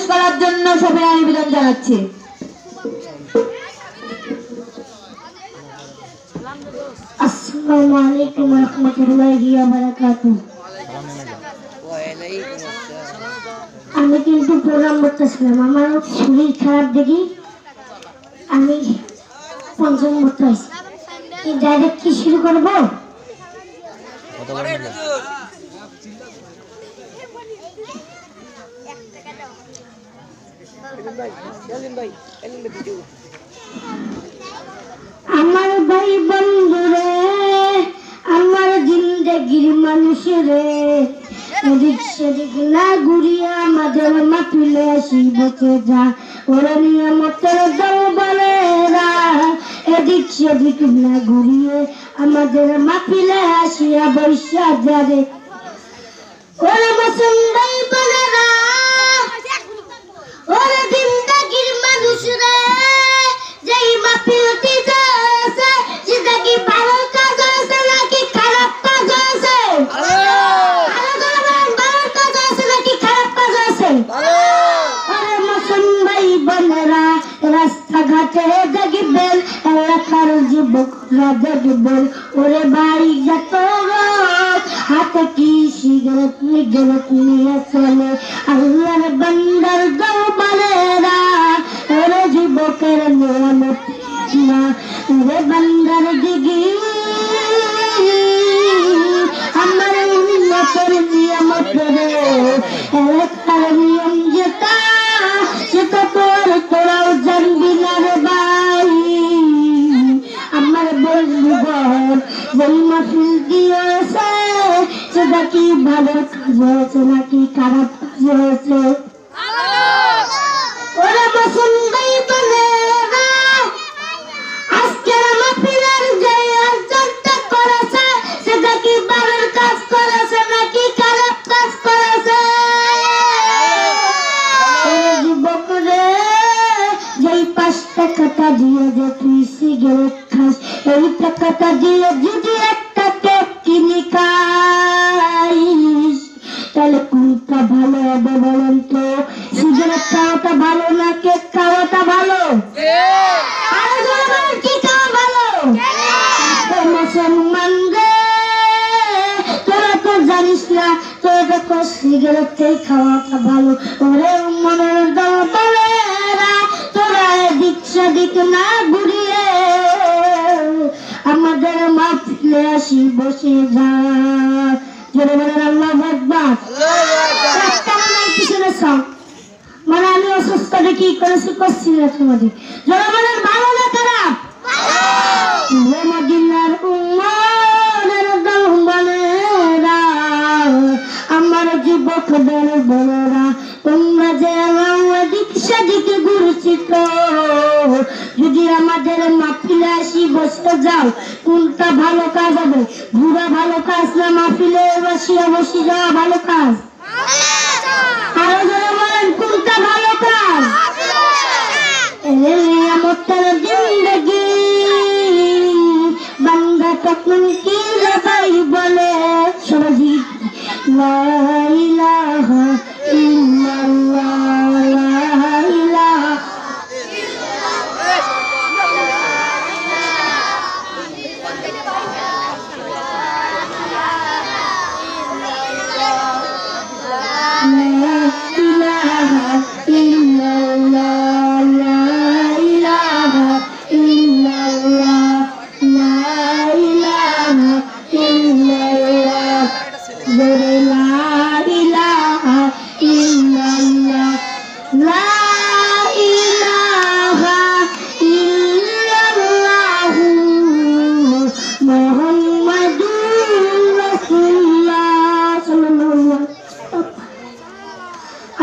প্রবেশ করার জন্য সবাই আবেদন জানাচ্ছি। আসসালামু আলাইকুম ওয়া রাহমাতুল্লাহি ওয়া বারাকাতুহু। আমি কিন্তু প্রোগ্রাম করতেছিলাম, আমার শরীর খারাপ দেখি আমি পঞ্চম করতে হয়েছি। ডাইরেক্ট কি শুরু করবো? আমার ভাই বন্ধুরে, আমার জিন্দেগির মানুষরে, এদিক সেদিক না ঘুরিয়া আমাদের মাতুলে আসি বসে যা, ওরা নিয়ামতের দল বলেরা, এদিক সেদিক না ঘুরিয়ে আমাদের মাতুলে আসিয়া বৈশা যারে, ওরা মসন্দাই বলেরা, ওরা জিন্দেগির মানুষরে, যেই মাহফিল দিতেছে সেটা কি ভালো কাজ হয়েছে নাকি খারাপ কাজ হয়েছে? ভালো কাজ হয়েছে নাকি খারাপ কাজ হয়েছে? আরে মুসলমান বোনেরা, রাস্তাঘাটে দেখবেন এলাকার যুবকরা দেখবেন, ওরে ভাই যত হাতে কি সিগারেট নিয়ে চলে, আল্লাহর বান্দার দরবারেরা, ওরে যুবকের নিয়ামত না, ওরে বান্দার দিগি আমার উন্নতের নিয়ামত রে, এলাকার নিয়ম যেটা সেটা তোরাও জানবি না রে ভাই। আমার বন্ধুগণ, যেই মাহফিল দিয়েছে সেটা কি ভালো কাজ হয়েছে নাকি খারাপ কাজ হয়েছে? ওরা মুসলমান বলেরা, আজকের মাহফিলের যে আয়োজনটা করেছে সেটা কি ভালো কাজ করেছে নাকি খারাপ কাজ করেছে? যুবকরে, যেই 5 টাকাটা দিয়ে যে তুই সিগারেট খাস, এই টাকাটা দিয়ে যদি একটা কেক কিনে খাইস তাহলে কোনটা ভালো হবে বলেন তো? সিগারেট খাওয়াটা ভালো না কেক খাওয়াটা ভালো? কি খাওয়া ভালো? মুসলমান রে, তোরা তো জানিস না, তোরা তো সিগারেট খাওয়াটা ভালো। ওরে মনের দরবারেরা, তোরা এদিক সেদিক না ঘুরিয়ে আমাদের মাহফিলে আসি বসে যা, জোরে বলেন আল্লাহু আকবার। পিছনে সব মানে আমি অসুস্থ কি করেছি করছি না তোমাদের, জোরে বলেন ভালো না খারাপ? মদিনার উম্মতের দরবারেরা, আমার যুবকদের বলেরা, তোমরা যে এদিক সেদিক ঘুরছি তো, যদি আমাদের মাহফিলে আসি বসতে যাও কোনটা ভালো কাজ হবে? ঘুরা ভালো কাজ না মাহফিলে বসিয়া বসে যাওয়া ভালো কাজ? আরো জোরে বলেন কোনটা ভালো কাজ? নিয়ামতের জিন্দেগি বান্দা তখন কি ভাই বলে, সবাই লা ইলাহা ইল্লাল্লাহ, লা ইলাহা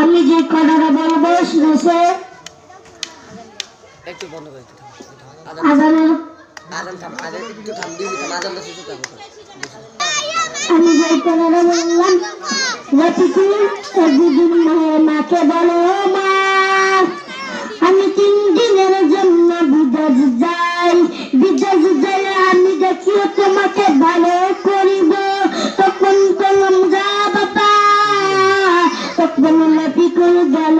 আমি যে কথাটা বলবো শুনেছে আজানের, আমি যে কথাটা বললাম একদিন মাকে বলো মা আমি 3 দিনের জন্য বিদেশ যাই, বিদেশ যাই আমি দেখিও তোমাকে ভালো করিব। তখন বললাম যা বাবা, তখন লাফি করে গেল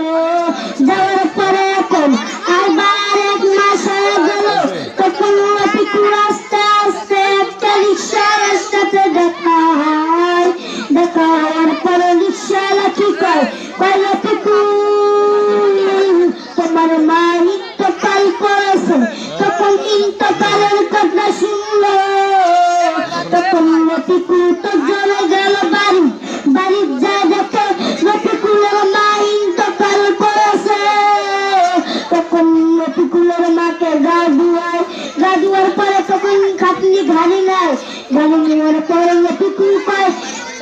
ঘানি নাই ঘানি নেওয়ার পরে পিকু পায়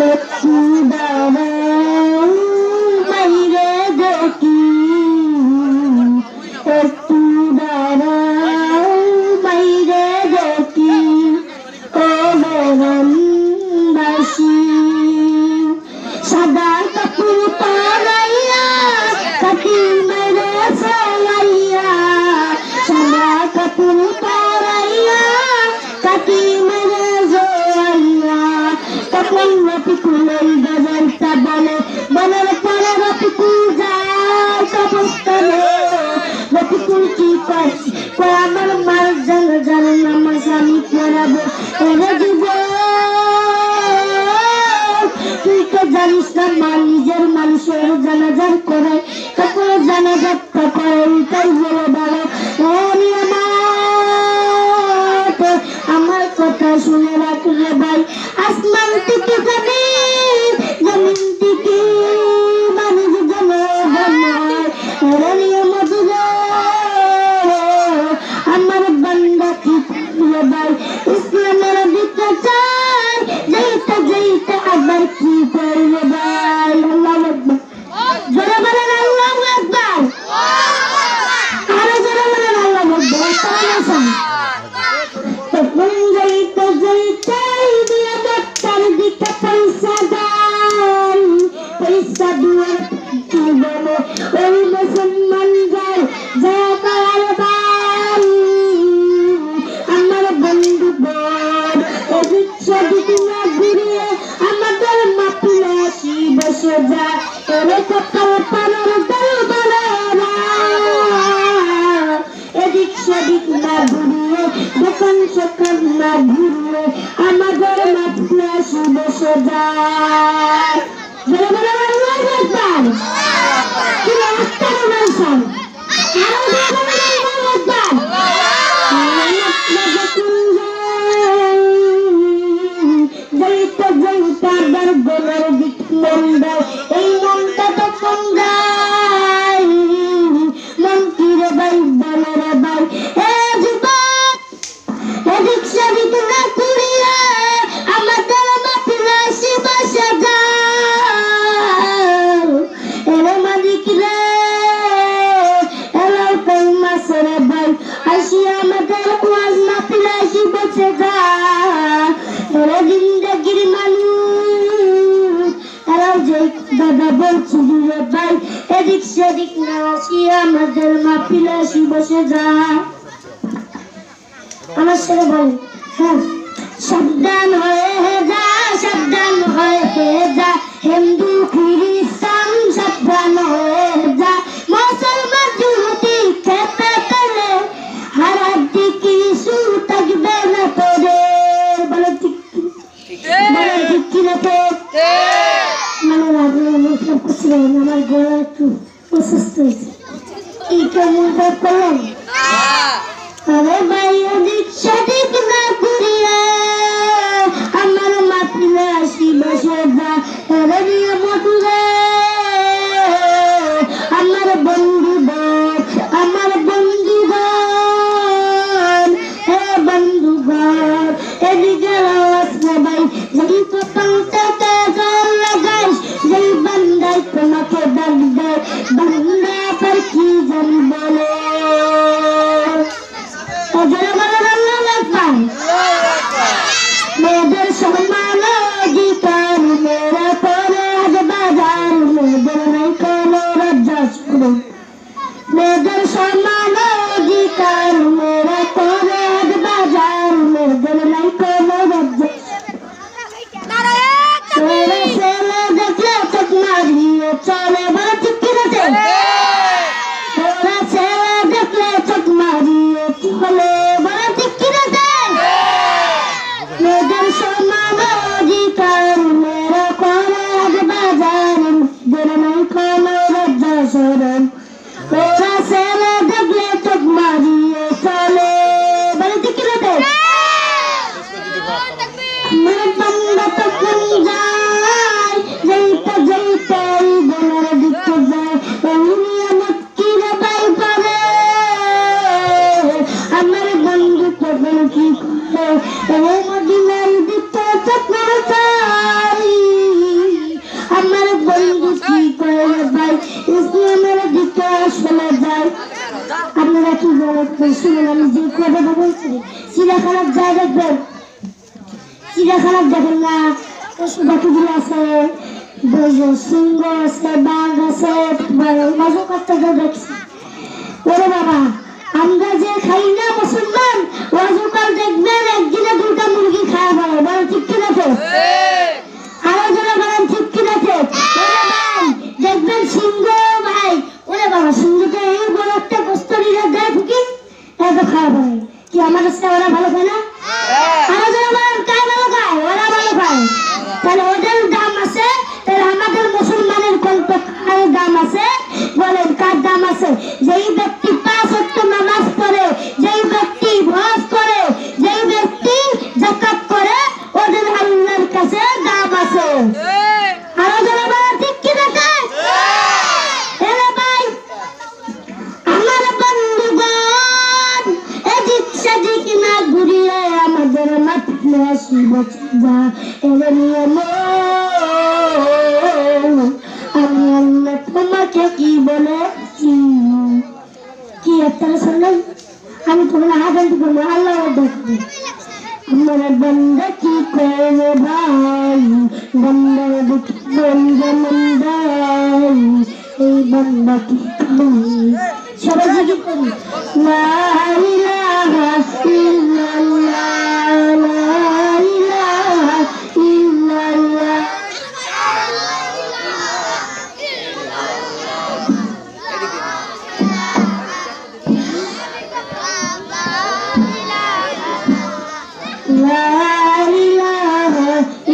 একটু দাঁড়াও বাইরে দেখি একটু দাঁড়াও বাইরে দেখি ও বেরনবাসী সাদা কাপড় পরাইয়া কাকি মেরে সলাইয়া সাদা কাপড় পরাইয়া কাকি মেরে সলাইয়া তখন রফিকুলের গজলটা বলে বলার পরে রফিকুল যায় কবরস্থানে রফিকুল কি করছে আমার মার জানাজার নামাজ আমি পড়াবো এরে যুবক তুই তো জানিস না মা নিজের মানুষের জানাজার করে তারপরে জানাজারটা করে তাই বলে বলো আমার কথা শুনে রাখলে ভাই আসমান থেকে যাবে জমিন থেকে মানুষ জমে আমার বান্দা কি ভাই ইসলামের দিতে চাই যেতে যেতে আবার কি করবে ভাই আল্লাহু আকবার জোরে বলেন আল্লাহু আকবার আরো জোরে বলেন আল্লাহু আকবার তাহলে তখন যেতে যেতে দিয়া ডাক্তার দিকে পয়সা দেন পয়সা দিয়ে কি বলে ওই মুসলমান যায় যাকার ভাই আমার বন্ধু বোন এদিক সেদিক না ঘুরিয়ে আমাদের মাপিলে আসি বসে যা এরে সকাল পানার দল বলে এদিক সেদিক না ঘুরিয়ে দোকান সকাল না ঘুরিয়ে আমাদের মাপিলে আসি বসে যা বলে বলে আল্লাহু আকবার কি রাস্তা বলছেন আরো বলে আল্লাহু আকবার যাইতে যাইতে আবার গোলের দিক মন দেয় এই মনটা তো সঙ্গাই মন কি রে ভাই বলে রে ভাই এ যুবক এদিক সেদিক না ঘুরিয়ে আমাদের মাটিতে আসি বসে যাও এরে মালিক রে এলাও কই মাসে রে ভাই আসি আমাদের ওয়াজ মাটিতে আসি বসে যা এরে জিন্দেগির মানুষ এরাও যে দাদা বলছি রে ভাই এদিক সেদিক না আসি আমাদের মাটিতে আসি বসে যা আমার ছেলে বলে হ্যাঁ সাবধান হয়ে যা হিন্দু খ্রিস্টান সাবধান হয়ে যা মুসলমান যুবতী খেতে পেলে হারাতি কিছু থাকবে না তোরে বলে ঠিক না তো মানে আমার গলা একটু অসুস্থ হয়েছে এই কেমন করলাম আরে ভাই এদিক সেদিক না ঘুরিয়ে আমার মাটিতে আসি বসে যা এরে নিয়ে মধুরে আমার বন্ধুগণ হে বন্ধুগণ এদিকে আওয়াজ না ভাই যেই কপাল থেকে জল লাগাইস যেই বান্দাই তোমাকে ডাক দেয় বান্দা আবার কি জানি বলে মেয়েদের সম্মান অধিকার মেরা পরে আজ বাজার মেয়েদের নাই কোনো লজ্জা শরম মেয়েদের সম্মান অধিকার মেরা পরে আজ বাজার মেয়েদের নাই কোনো লজ্জা ছেলে ছেলে দেখলে চোখ মারিয়ে চলে বলে ঠিক কিনা ওরা ছেলে দেখলে চোখ মারিয়ে চলে বলে ঠিক কিনা মেয়েদের সম্মান অধিকার মেরা পরে আজ বাজার মেয়েদের নাই কোনো লজ্জা শরম ওরা ছেলে দেখলে চোখ মারিয়ে চলে বলে ঠিক কিনা আমার বান্দা তখন যায় যেইটা যেইটাই গোলার দিকে যায় ওই নিয়ামত কি রে ভাই পাবে আমার বন্ধু তখন কি করে চলে যায়। আপনারা কি বলেন শুনুন, আমি যে কথাটা বলছি, চিড়িয়াখানার যায় দেখবেন, চিড়িয়াখানার দেখেন না পশু পাখিগুলো আছে, সিংহ আছে, বাঘ আছে, অজগরটাকে দেখছি। ওরে বাবা, আমরা যে খাই না মুসলমান, অজগর দেখবেন একদিনে 2টা মুরগি খাওয়া হয়, বলেন ঠিক কিনা? তো আরো যারা বলেন ঠিক কিনা? দেখবেন সিংহ ভাই, ওরে বাবা, সিংহটা এই বড় একটা কস্তরিরা গায়ে ঢুকি এত খাওয়া হয়। কি আমার কাছে ওরা ভালো খায় না? আরো যারা বলেন কায় ভালো খায়? ওরা ভালো খায়। তাহলে ওদের দাম আছে, তাহলে আমাদের মুসলমানের কত দাম আছে? বলেন কার দাম আছে? যেই ব্যক্তি 5 ওয়াক্ত নামাজ পড়ে, যেই ব্যক্তি হজ করে, যেই ব্যক্তি যাকাত করে, ওদের আল্লাহর কাছে দাম আছে। আরো যারা বলেন ঠিক কি দেখে? এরে ভাই, আমার বন্ধুগণ, এদিক সেদিক না ঘুরিয়ে আমাদের মাঠে আসি বসবা। এরে নিয়ম আমি আল্লাহ তোমাকে কি বলেছি? কি একটা শুনলেন? আমি তোমার হাজার করবো, আল্লাহ দেখবে আমার বন্ধা কি করে ভাই, বন্ধার দুঃখ বন্ধা মন্দাই, এই বন্ধা কি সবাই জিজ্ঞেস করি লা ইলাহা ইল্লাল্লাহ, লা ইলাহা ইল্লাল্লাহ। লা ইলাহা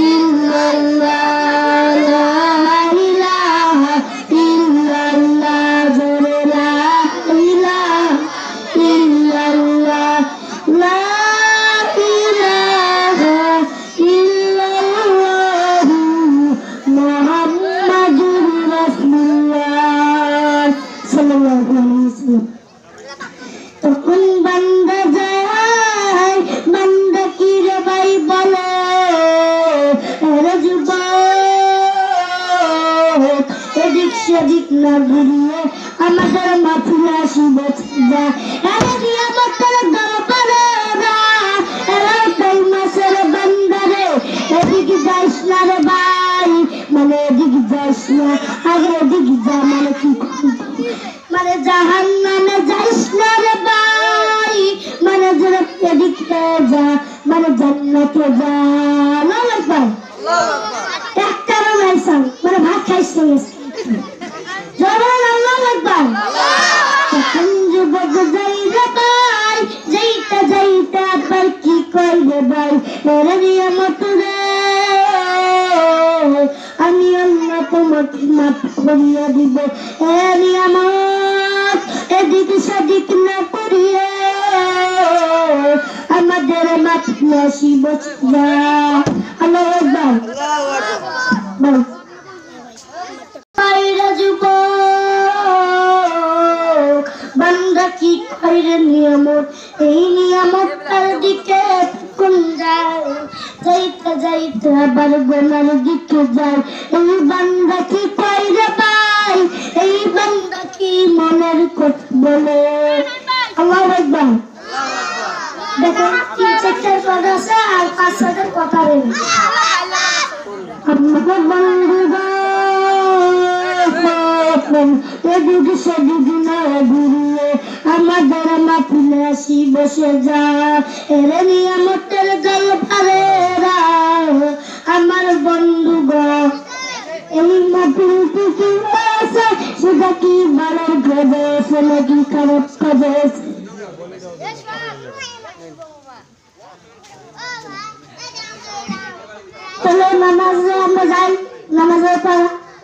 ইল্লাল্লাহ, লা ইলাহা ইল্লাল্লাহ, জোরে লা ইলাহা ইল্লাল্লাহ, লা ইলাহা ইল্লাল্লাহ, মুহাম্মাদুর রাসূলুল্লাহ সাল্লাল্লাহু আলাইহি ওয়াসাল্লাম। তখন বান্দা যায়, বান্দা কি রে ভাই বলে, রে যুবক, এদিক সেদিক না ঘুরিয়ে আমাদের মাহফিলে আসি বসবা। এরে নিয়ামতের দরবারে না, এরে তাই মাসের বান্দারে, এদিক যাইস না রে ভাই, মানে এদিক যাইস না, আগে এদিক যা, মানে কি মানে জাহান্নামে যাইস না রে ভাই, মানে যারা এদিকে যা, মানে জান্নাতে যা। আল্লাহু আকবার, এক কারণ আইসাম, মানে ভাত খাইস না জবান। আল্লাহু আকবার। তখন যুবক যাই রে ভাই, যাইতে যাইতে আবার কি কই রে ভাই, এরে নিয়ামত রে আমি আল্লাহ তোমাকে মাফ করিয়া দিব। এ নিয়ামত এদিক সেদিক না করিয়ে আমাদের মাফিলে আসি বসবা। আল্লাহু আকবার। বল বাইরে যুবক, বান্দা কি কইরে নিয়ামত, এই নিয়ামতটার দিকে কোন যায়, যাইতে যাইতে আবার গোনার দিকে যায়। এই বান্দা কি কইরে ভাই, এই বান্দা কি মনের কথা বলে। আল্লাহু আকবার। দেখো 3-4 পদ আছে আর 5-6 কথা নেই। আপনাদের বন্ধুগণ, এদিক সেদিক না ঘুরিয়ে আমাদের মাহফিলে আসি বসে যা। এরে নিয়ামতের জল পারেরা আমার বন্ধুগণ, এই মাহফিল কি আছে, সেটা কি ভালো কাজে আছে নাকি খারাপ কাজে আছে? তাহলে নামাজে আমরা যাই, নামাজের পর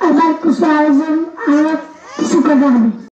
আবার কিছু আয়োজন, আরো কিছু কথা হবে।